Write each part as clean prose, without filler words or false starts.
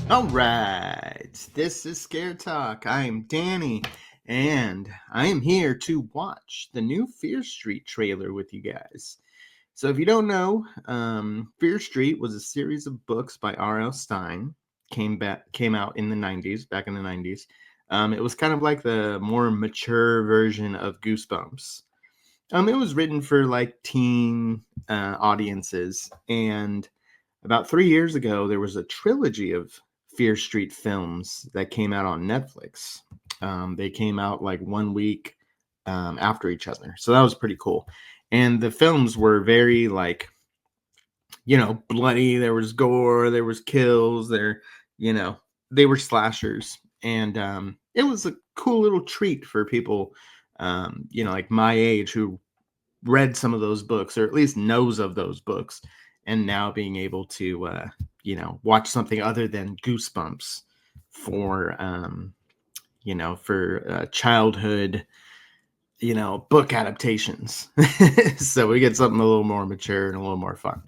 All right, this is Scare Talk. I am Danny, and I am here to watch the new Fear Street trailer with you guys. So, if you don't know, Fear Street was a series of books by R.L. Stine. Came out in the '90s, back in the '90s. It was kind of like the more mature version of Goosebumps. It was written for like teen audiences, and about 3 years ago, there was a trilogy of Fear Street films that came out on Netflix. They came out like 1 week after each other. So that was pretty cool. And the films were very like, bloody. There was gore, there was kills, they were slashers. And it was a cool little treat for people, like my age who read some of those books or at least knows of those books, and now being able to watch something other than Goosebumps for childhood book adaptations. So we get something a little more mature and a little more fun.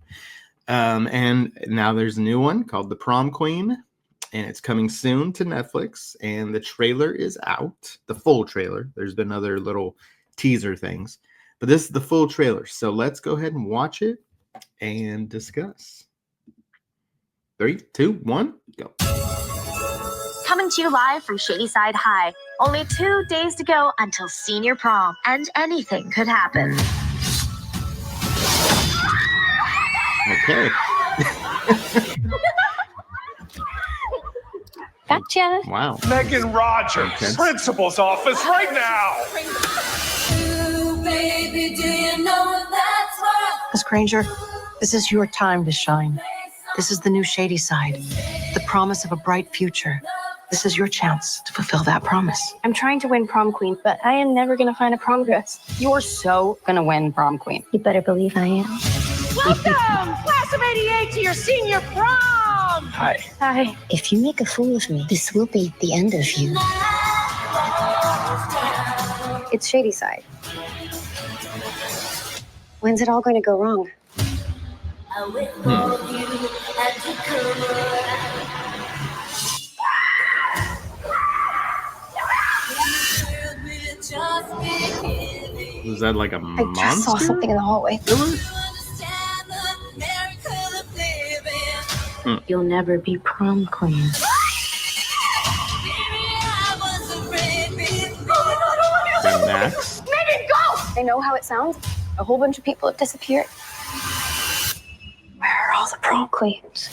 And now there's a new one called The Prom Queen, and it's coming soon to Netflix, and the trailer is out, the full trailer. There's been other little teaser things, but this is the full trailer. So let's go ahead and watch it and discuss. 3, 2, 1, go. Coming to you live from Shadyside High. Only 2 days to go until senior prom, and anything could happen. Okay. Gotcha. Wow. Megan Rogers, Okay. principal's office right now. Ooh, baby, do you know that's what Miss Granger, this is your time to shine. This is the new shady side, the promise of a bright future. This is your chance to fulfill that promise. I'm trying to win prom queen, but I am never gonna find a prom dress. You're so gonna win prom queen. You better believe I am. Welcome, class of '88, to your senior prom. Hi. Hi. If you make a fool of me, this will be the end of you. It's shady side. When's it all going to go wrong? Was that like a I monster? just saw something in the hallway. You'll never be prom queen. And Max? Megan, go! I know how it sounds. A whole bunch of people have disappeared. Where are all the prom queens?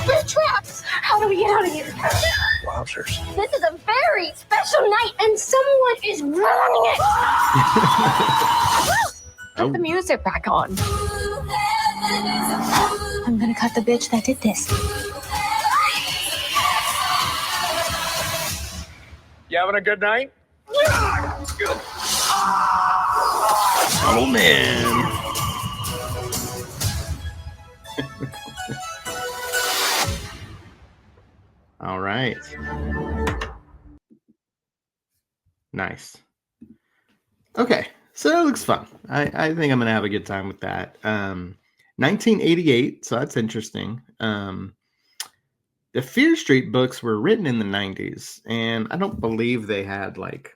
We're trapped! How do we get out of here? Wowzers. This is a very special night, and someone is ruining it! Put the music back on. I'm gonna cut the bitch that did this. You having a good night? Oh, man. All right. Nice. Okay, so that looks fun. I think I'm gonna have a good time with that. 1988, so that's interesting. The Fear Street books were written in the 90s, and I don't believe they had like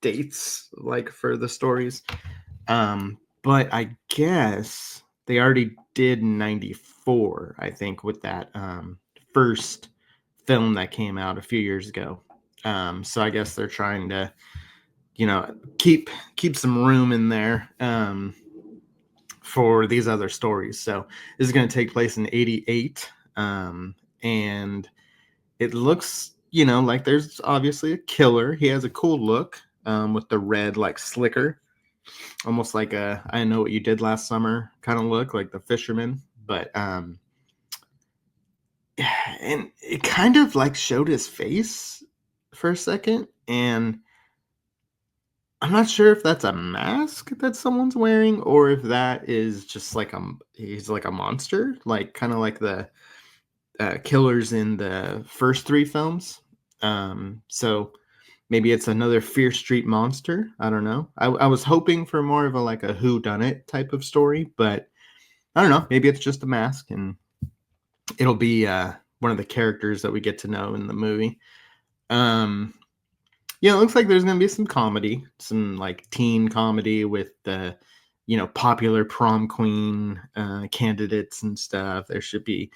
dates like for the stories. But I guess they already did in 94, I think, with that first film that came out a few years ago. So I guess they're trying to, keep some room in there for these other stories. So this is going to take place in 88. And it looks, like there's obviously a killer. He has a cool look with the red, like, slicker. Almost like a I Know What You Did Last Summer kind of look, like the fisherman. But, and it kind of, like, showed his face for a second. And I'm not sure if that's a mask that someone's wearing or if that is just like he's like a monster, like kind of like the killers in the first 3 films. So maybe it's another Fear Street monster. I don't know. I was hoping for more of a whodunit type of story, but I don't know. Maybe it's just a mask, and it'll be one of the characters that we get to know in the movie. Yeah, it looks like there's going to be some comedy, some like teen comedy with the, popular prom queen candidates and stuff. There should be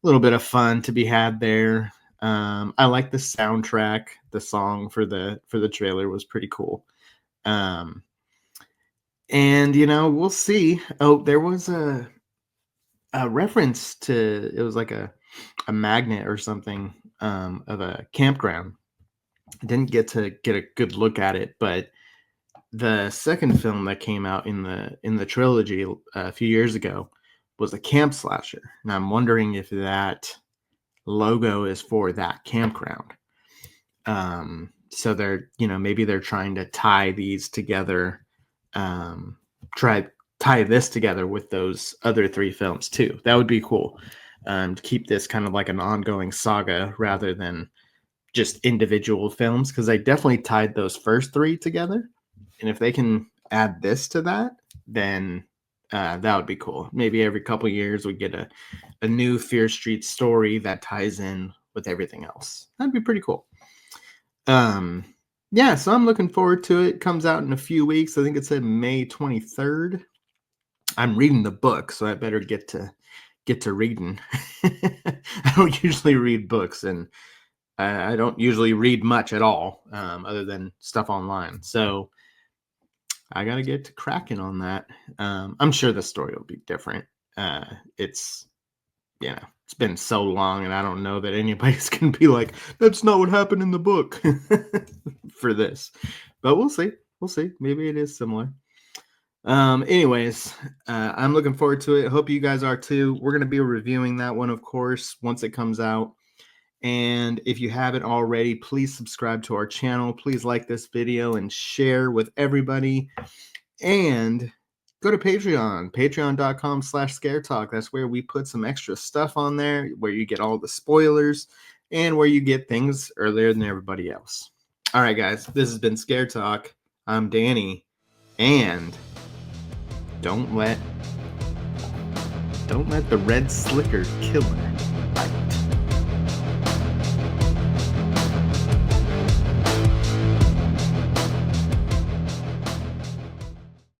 a little bit of fun to be had there. I like the soundtrack. The song for the trailer was pretty cool. And we'll see. Oh, there was a reference to, it was like a magnet or something of a campground. I didn't get to get a good look at it, but the second film that came out in the trilogy a few years ago was a camp slasher, and I'm wondering if that logo is for that campground. So they're, maybe they're trying to tie these together, tie this together with those other 3 films too. That would be cool. To keep this kind of like an ongoing saga rather than just individual films, because I definitely tied those first 3 together. And if they can add this to that, then that would be cool. Maybe every couple years we get a new Fear Street story that ties in with everything else. That'd be pretty cool. Yeah, so I'm looking forward to it. It comes out in a few weeks. I think it said May 23rd. I'm reading the book, so I better get to reading. I don't usually read books, and I don't usually read much at all, other than stuff online. So I got to get to cracking on that. I'm sure the story will be different. It's been so long, and I don't know that anybody's going to be like, that's not what happened in the book for this. But we'll see. We'll see. Maybe it is similar. Anyways, I'm looking forward to it. Hope you guys are too. We're going to be reviewing that one, of course, once it comes out. And if you haven't already, please subscribe to our channel. Please like this video and share with everybody. And go to Patreon, patreon.com/scaretalk. That's where we put some extra stuff on there, where you get all the spoilers and where you get things earlier than everybody else. All right, guys, this has been Scare Talk. I'm Danny, and don't let the red slicker killer bite.